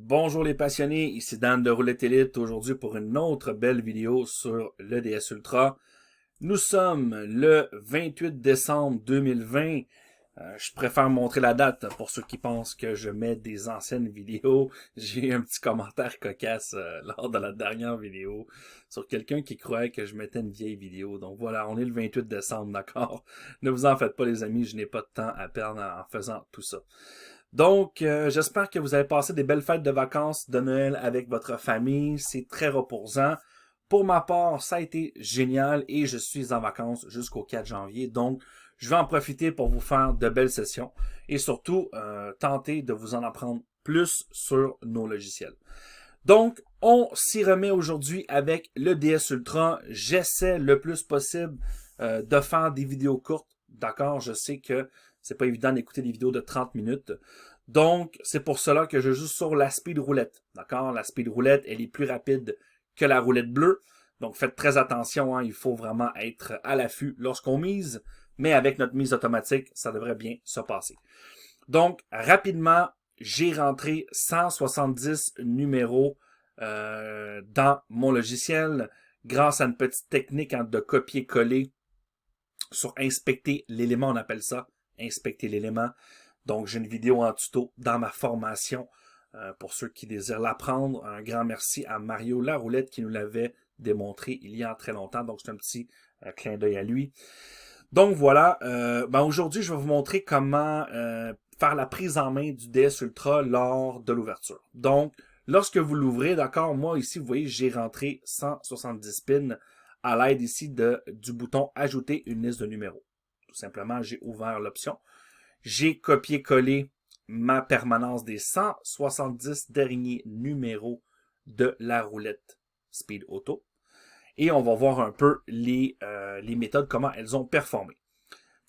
Bonjour les passionnés, ici Dan de Roulette Elite, aujourd'hui pour une autre belle vidéo sur le DS Ultra. Nous sommes le 28 décembre 2020. Je préfère montrer la date pour ceux qui pensent que je mets des anciennes vidéos. J'ai eu un petit commentaire cocasse lors de la dernière vidéo sur quelqu'un qui croyait que je mettais une vieille vidéo. Donc voilà, on est le 28 décembre, d'accord? Ne vous en faites pas les amis, je n'ai pas de temps à perdre en faisant tout ça. Donc, j'espère que vous avez passé des belles fêtes de vacances de Noël avec votre famille. C'est très reposant. Pour ma part, ça a été génial et je suis en vacances jusqu'au 4 janvier. Donc, je vais en profiter pour vous faire de belles sessions et surtout tenter de vous en apprendre plus sur nos logiciels. Donc, on s'y remet aujourd'hui avec le DS Ultra. J'essaie le plus possible de faire des vidéos courtes. D'accord, je sais que c'est pas évident d'écouter des vidéos de 30 minutes. Donc, c'est pour cela que je joue sur la speed roulette. D'accord, la speed roulette, elle est plus rapide que la roulette bleue. Donc, faites très attention, hein, il faut vraiment être à l'affût lorsqu'on mise. Mais avec notre mise automatique, ça devrait bien se passer. Donc, rapidement, j'ai rentré 170 numéros dans mon logiciel grâce à une petite technique de copier-coller sur inspecter l'élément, on appelle ça inspecter l'élément. Donc, j'ai une vidéo en tuto dans ma formation pour ceux qui désirent l'apprendre. Un grand merci à Mario Laroulette qui nous l'avait démontré il y a très longtemps. Donc, c'est un petit clin d'œil à lui. Donc, voilà. Aujourd'hui, je vais vous montrer comment faire la prise en main du DS Ultra lors de l'ouverture. Donc, lorsque vous l'ouvrez, d'accord, moi ici, vous voyez, j'ai rentré 170 pins à l'aide ici du bouton « Ajouter une liste de numéros ». Tout simplement, j'ai ouvert l'option. J'ai copié-collé ma permanence des 170 derniers numéros de la roulette Speed Auto. Et on va voir un peu les méthodes, comment elles ont performé.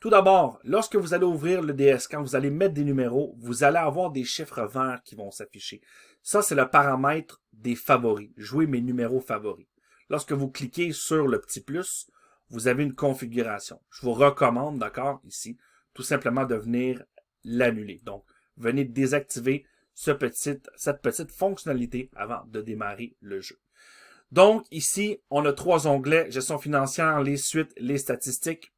Tout d'abord, lorsque vous allez ouvrir le DS, quand vous allez mettre des numéros, vous allez avoir des chiffres verts qui vont s'afficher. Ça, c'est le paramètre des favoris. Jouer mes numéros favoris. Lorsque vous cliquez sur le petit plus, vous avez une configuration. Je vous recommande, d'accord, ici, tout simplement de venir l'annuler. Donc, venez désactiver cette petite fonctionnalité avant de démarrer le jeu. Donc, ici, on a trois onglets, gestion financière, les suites, les statistiques.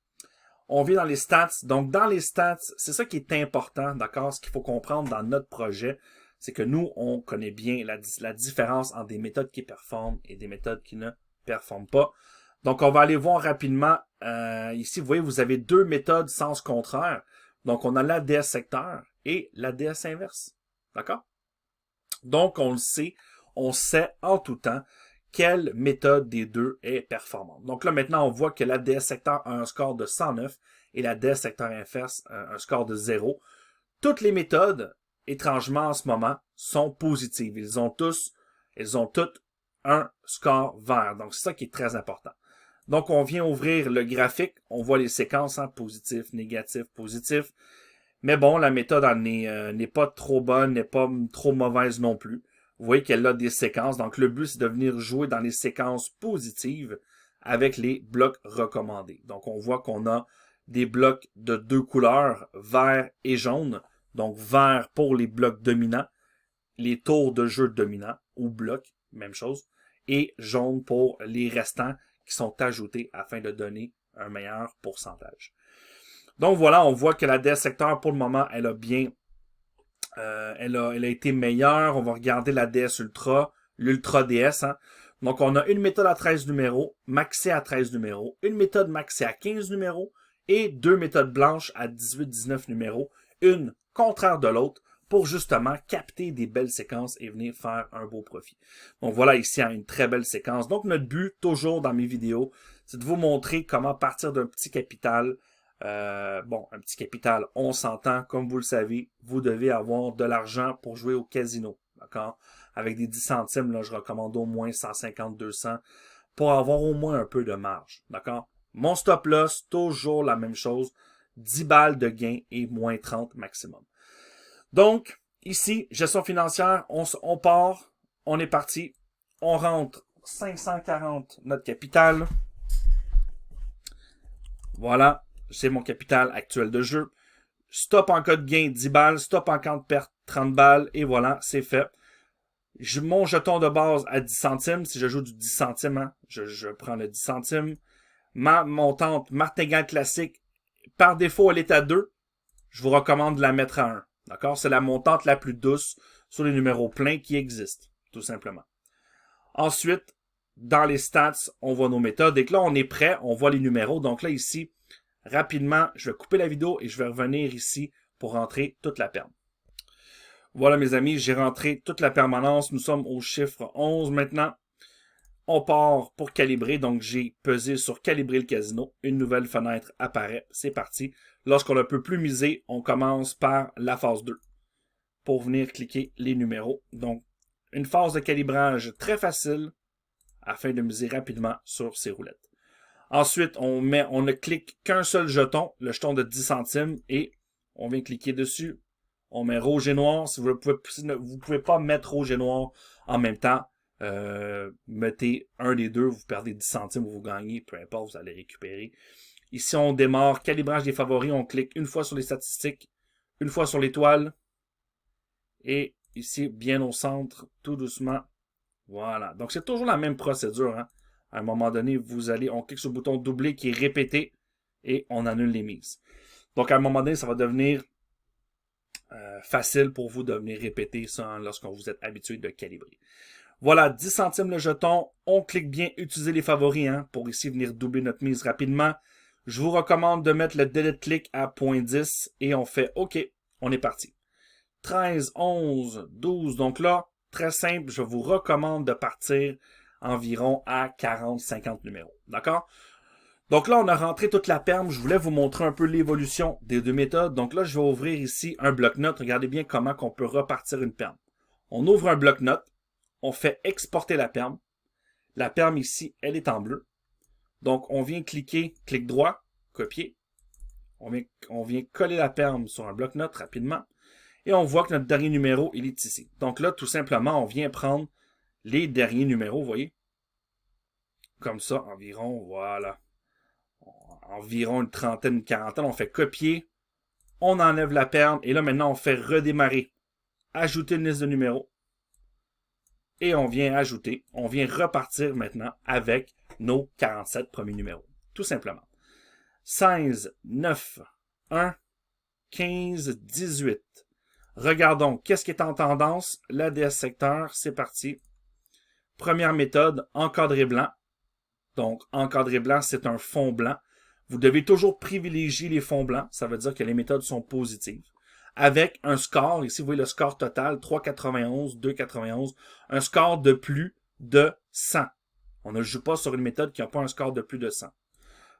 On vient dans les stats. Donc, dans les stats, c'est ça qui est important, d'accord? Ce qu'il faut comprendre dans notre projet, c'est que nous, on connaît bien la différence entre des méthodes qui performent et des méthodes qui ne performent pas. Donc, on va aller voir rapidement. Ici, vous voyez, vous avez deux méthodes sens contraire. Donc, on a l'ADS secteur et l'ADS inverse. D'accord? Donc, on le sait, on sait en tout temps quelle méthode des deux est performante. Donc là, maintenant, on voit que l'ADS secteur a un score de 109 et l'ADS secteur inverse un score de 0. Toutes les méthodes, étrangement en ce moment, sont positives. Elles ont toutes un score vert. Donc, c'est ça qui est très important. Donc, on vient ouvrir le graphique. On voit les séquences, hein, positif, négatif, positif. Mais bon, la méthode n'est pas trop bonne, n'est pas trop mauvaise non plus. Vous voyez qu'elle a des séquences. Donc, le but, c'est de venir jouer dans les séquences positives avec les blocs recommandés. Donc, on voit qu'on a des blocs de deux couleurs, vert et jaune. Donc, vert pour les blocs dominants, les tours de jeu dominants ou blocs, même chose. Et jaune pour les restants qui sont ajoutés afin de donner un meilleur pourcentage. Donc, voilà, on voit que la DS secteur, pour le moment, elle a bien elle a été meilleure. On va regarder la DS Ultra, l'Ultra DS. Hein. Donc, on a une méthode à 13 numéros, maxée à 13 numéros, une méthode maxée à 15 numéros et deux méthodes blanches à 18-19 numéros, une contraire de l'autre pour justement capter des belles séquences et venir faire un beau profit. Donc, voilà ici hein, une très belle séquence. Donc, notre but, toujours dans mes vidéos, c'est de vous montrer comment partir d'un petit capital. Un petit capital, on s'entend, comme vous le savez, vous devez avoir de l'argent pour jouer au casino, d'accord? Avec des 10 centimes, là, je recommande au moins 150-200 pour avoir au moins un peu de marge, d'accord? Mon stop loss, toujours la même chose, 10 balles de gain et moins 30 maximum. Donc, ici, gestion financière, on part, on est parti, on rentre 540 notre capital. Voilà. C'est mon capital actuel de jeu. Stop en cas de gain, 10 balles. Stop en cas de perte, 30 balles. Et voilà, c'est fait. Mon jeton de base à 10 centimes, si je joue du 10 centimes, hein, je prends le 10 centimes. Ma montante martingale classique, par défaut, elle est à 2. Je vous recommande de la mettre à 1. D'accord? C'est la montante la plus douce sur les numéros pleins qui existent, tout simplement. Ensuite, dans les stats, on voit nos méthodes. Et que là, on est prêt, on voit les numéros. Donc là, ici, rapidement, je vais couper la vidéo et je vais revenir ici pour rentrer toute la perme. Voilà, mes amis, j'ai rentré toute la permanence. Nous sommes au chiffre 11 maintenant. On part pour calibrer, donc j'ai pesé sur calibrer le casino. Une nouvelle fenêtre apparaît, c'est parti. Lorsqu'on ne peut plus miser, on commence par la phase 2 pour venir cliquer les numéros. Donc, une phase de calibrage très facile afin de miser rapidement sur ces roulettes. Ensuite, on ne clique qu'un seul jeton, le jeton de 10 centimes, et on vient cliquer dessus. On met rouge et noir. Si vous ne pouvez pas mettre rouge et noir en même temps, mettez un des deux, vous perdez 10 centimes ou vous gagnez, peu importe, vous allez récupérer. Ici, on démarre calibrage des favoris, on clique une fois sur les statistiques, une fois sur l'étoile, et ici, bien au centre, tout doucement. Voilà. Donc, c'est toujours la même procédure. Hein. À un moment donné, on clique sur le bouton doubler qui est répété, et on annule les mises. Donc, à un moment donné, ça va devenir facile pour vous de venir répéter ça lorsqu'on vous êtes habitué de calibrer. Voilà, 10 centimes le jeton. On clique bien utiliser les favoris hein, pour ici venir doubler notre mise rapidement. Je vous recommande de mettre le délai de clic à 0.10 et on fait OK. On est parti. 13, 11, 12. Donc là, très simple, je vous recommande de partir environ à 40-50 numéros. D'accord? Donc là, on a rentré toute la perme. Je voulais vous montrer un peu l'évolution des deux méthodes. Donc là, je vais ouvrir ici un bloc-notes. Regardez bien comment on peut repartir une perme. On ouvre un bloc-notes. On fait exporter la perme. La perme ici, elle est en bleu. Donc, on vient cliquer, clic droit, copier. On vient coller la perme sur un bloc-notes rapidement. Et on voit que notre dernier numéro, il est ici. Donc là, tout simplement, on vient prendre les derniers numéros, vous voyez. Comme ça, environ, voilà. Environ une trentaine, une quarantaine. On fait copier. On enlève la perme. Et là, maintenant, on fait redémarrer. Ajouter une liste de numéros. Et on vient ajouter, on vient repartir maintenant avec nos 47 premiers numéros. Tout simplement. 16, 9, 1, 15, 18. Regardons, qu'est-ce qui est en tendance? L'ADS secteur, c'est parti. Première méthode, encadré blanc. Donc, encadré blanc, c'est un fond blanc. Vous devez toujours privilégier les fonds blancs. Ça veut dire que les méthodes sont positives. Avec un score, ici vous voyez le score total, 3,91, 2,91, un score de plus de 100. On ne joue pas sur une méthode qui n'a pas un score de plus de 100.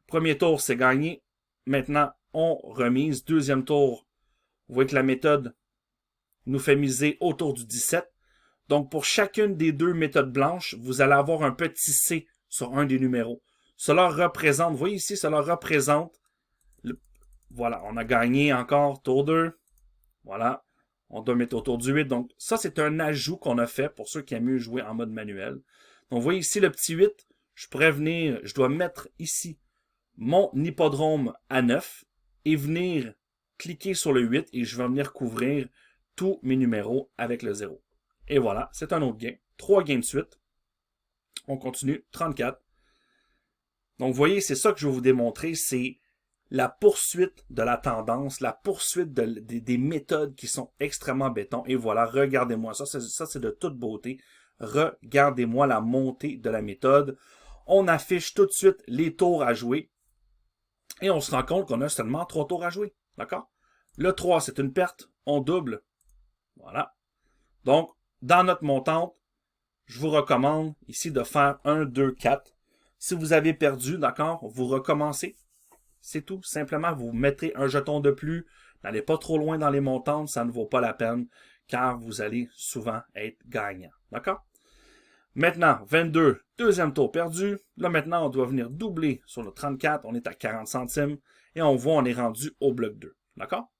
Premier tour, c'est gagné. Maintenant, on remise. Deuxième tour, vous voyez que la méthode nous fait miser autour du 17. Donc, pour chacune des deux méthodes blanches, vous allez avoir un petit C sur un des numéros. Cela représente, vous voyez ici, cela représente, voilà, on a gagné encore tour 2. Voilà, on doit mettre autour du 8. Donc, ça, c'est un ajout qu'on a fait pour ceux qui aiment mieux jouer en mode manuel. Donc, vous voyez ici le petit 8. Je dois mettre ici mon hippodrome à 9 et venir cliquer sur le 8 et je vais venir couvrir tous mes numéros avec le 0. Et voilà, c'est un autre gain. 3 gains de suite. On continue, 34. Donc, vous voyez, c'est ça que je vais vous démontrer, c'est la poursuite de la tendance, la poursuite des méthodes qui sont extrêmement béton. Et voilà, regardez-moi, ça c'est de toute beauté. Regardez-moi la montée de la méthode. On affiche tout de suite les tours à jouer. Et on se rend compte qu'on a seulement 3 tours à jouer. D'accord? Le 3, c'est une perte. On double. Voilà. Donc, dans notre montante, je vous recommande ici de faire 1, 2, 4. Si vous avez perdu, d'accord, vous recommencez. C'est tout. Simplement, vous mettrez un jeton de plus. N'allez pas trop loin dans les montantes, ça ne vaut pas la peine, car vous allez souvent être gagnant. D'accord? Maintenant, 22, deuxième tour perdu. Là, maintenant, on doit venir doubler sur le 34. On est à 40 centimes. Et on voit, on est rendu au bloc 2. D'accord?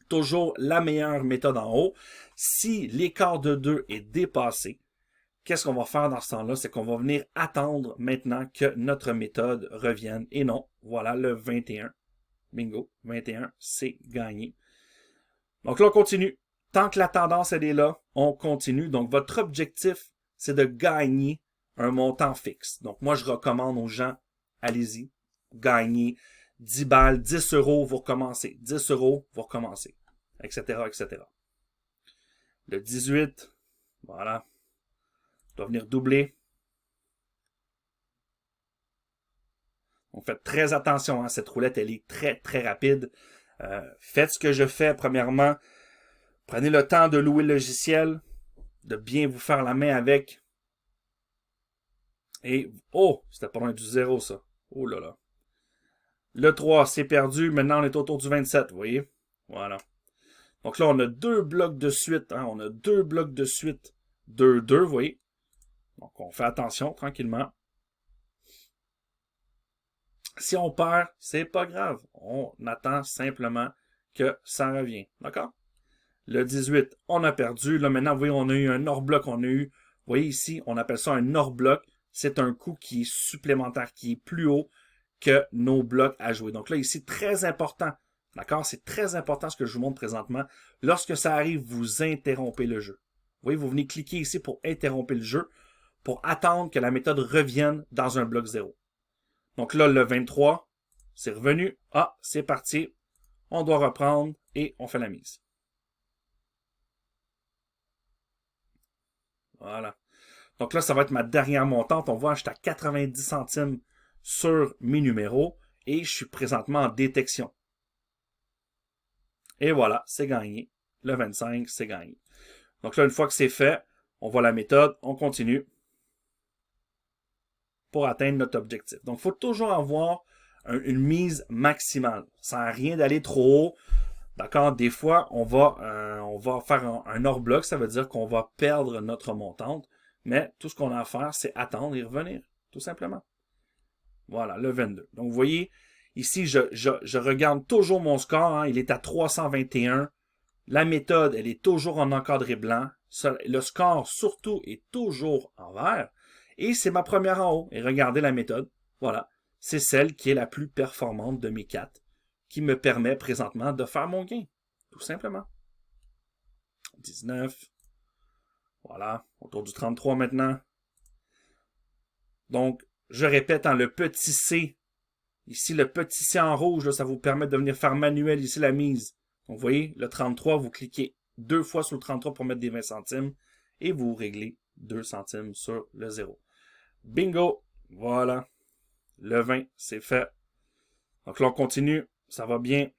Toujours la meilleure méthode en haut. Si l'écart de 2 est dépassé, qu'est-ce qu'on va faire dans ce temps-là? C'est qu'on va venir attendre maintenant que notre méthode revienne. Et non, voilà le 21. Bingo, 21, c'est gagné. Donc là, on continue. Tant que la tendance, elle est là, on continue. Donc, votre objectif, c'est de gagner un montant fixe. Donc, moi, je recommande aux gens, allez-y, gagnez 10 balles, 10 euros, vous recommencez. 10 euros, vous recommencez, etc., etc. Le 18, voilà, doit venir doubler. Donc, faites très attention, hein, cette roulette, elle est très, très rapide. Faites ce que je fais, premièrement. Prenez le temps de louer le logiciel, de bien vous faire la main avec. Et, oh, c'était pas loin du 0, ça. Oh là là. Le 3, c'est perdu. Maintenant, on est autour du 27, vous voyez? Voilà. Donc là, on a 2 blocs de suite. Hein? On a 2 blocs de suite. 2, 2, vous voyez? Donc, on fait attention, tranquillement. Si on perd, c'est pas grave. On attend simplement que ça revienne. D'accord? Le 18, on a perdu. Là, maintenant, vous voyez, on a eu un hors-bloc. On a eu, vous voyez ici, on appelle ça un hors-bloc. C'est un coût qui est supplémentaire, qui est plus haut que nos blocs à jouer. Donc là, ici, très important. D'accord? C'est très important ce que je vous montre présentement. Lorsque ça arrive, vous interrompez le jeu. Vous voyez, vous venez cliquer ici pour interrompre le jeu, pour attendre que la méthode revienne dans un bloc 0. Donc là, le 23, c'est revenu. Ah, c'est parti. On doit reprendre et on fait la mise. Voilà. Donc là, ça va être ma dernière montante. On voit, j'étais à 90 centimes sur mes numéros et je suis présentement en détection. Et voilà, c'est gagné. Le 25, c'est gagné. Donc là, une fois que c'est fait, on voit la méthode, on continue pour atteindre notre objectif. Donc, il faut toujours avoir une mise maximale. Ça n'a rien d'aller trop haut. D'accord? Des fois, on va faire un hors-bloc. Ça veut dire qu'on va perdre notre montante. Mais tout ce qu'on a à faire, c'est attendre et revenir. Tout simplement. Voilà, le 22. Donc, vous voyez, ici, je regarde toujours mon score. Hein, il est à 321. La méthode, elle est toujours en encadré blanc. Le score, surtout, est toujours en vert. Et c'est ma première en haut. Et regardez la méthode. Voilà. C'est celle qui est la plus performante de mes 4, qui me permet présentement de faire mon gain. Tout simplement. 19. Voilà. Autour du 33 maintenant. Donc, je répète, hein, le petit C. Ici, le petit C en rouge, là, ça vous permet de venir faire manuel ici la mise. Donc, vous voyez, le 33, vous cliquez 2 fois sur le 33 pour mettre des 20 centimes et vous réglez 2 centimes sur le 0. Bingo! Voilà. Le 20, c'est fait. Donc là, on continue. Ça va bien.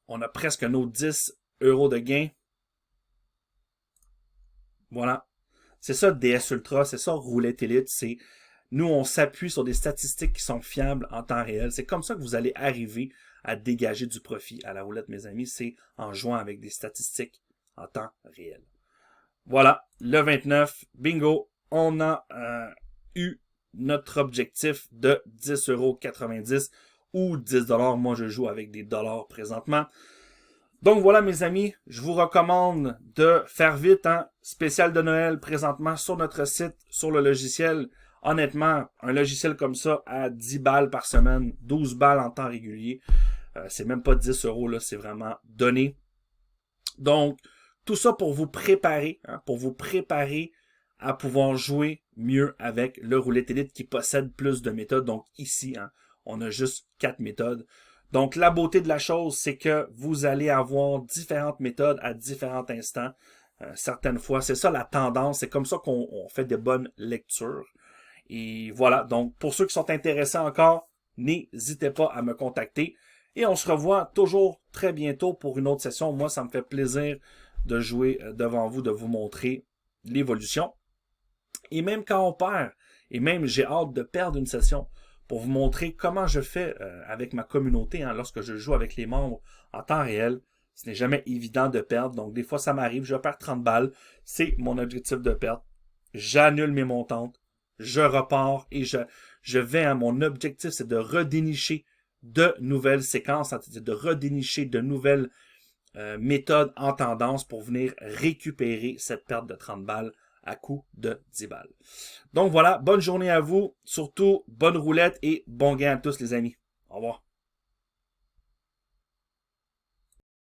On a presque nos 10 euros de gain. Voilà. C'est ça DS Ultra, c'est ça Roulette Elite. C'est nous, on s'appuie sur des statistiques qui sont fiables en temps réel. C'est comme ça que vous allez arriver à dégager du profit à la roulette, mes amis. C'est en jouant avec des statistiques en temps réel. Voilà, le 29, bingo, on a eu notre objectif de 10,90 € ou 10 $. Moi, je joue avec des dollars présentement. Donc voilà, mes amis, je vous recommande de faire vite, hein, spécial de Noël présentement sur notre site, sur le logiciel. Honnêtement, un logiciel comme ça à 10 balles par semaine, 12 balles en temps régulier, c'est même pas 10 €, là, c'est vraiment donné. Donc, tout ça pour vous préparer, hein, à pouvoir jouer mieux avec le Roulette Elite qui possède plus de méthodes. Donc ici, hein, on a juste 4 méthodes. Donc la beauté de la chose, c'est que vous allez avoir différentes méthodes à différents instants. Certaines fois, c'est ça la tendance, c'est comme ça qu'on fait de bonnes lectures. Et voilà, donc pour ceux qui sont intéressés encore, n'hésitez pas à me contacter. Et on se revoit toujours très bientôt pour une autre session. Moi, ça me fait plaisir de jouer devant vous, de vous montrer l'évolution. Et même quand on perd, et même j'ai hâte de perdre une session pour vous montrer comment je fais avec ma communauté, hein, lorsque je joue avec les membres en temps réel. Ce n'est jamais évident de perdre, donc des fois ça m'arrive, je perds 30 balles, c'est mon objectif de perdre. J'annule mes montantes, je repars et je vais à mon objectif, c'est de redénicher de nouvelles séquences, de redénicher de nouvelles méthodes en tendance pour venir récupérer cette perte de 30 balles à coût de 10 balles. Donc voilà, bonne journée à vous, surtout bonne roulette et bon gain à tous les amis. Au revoir.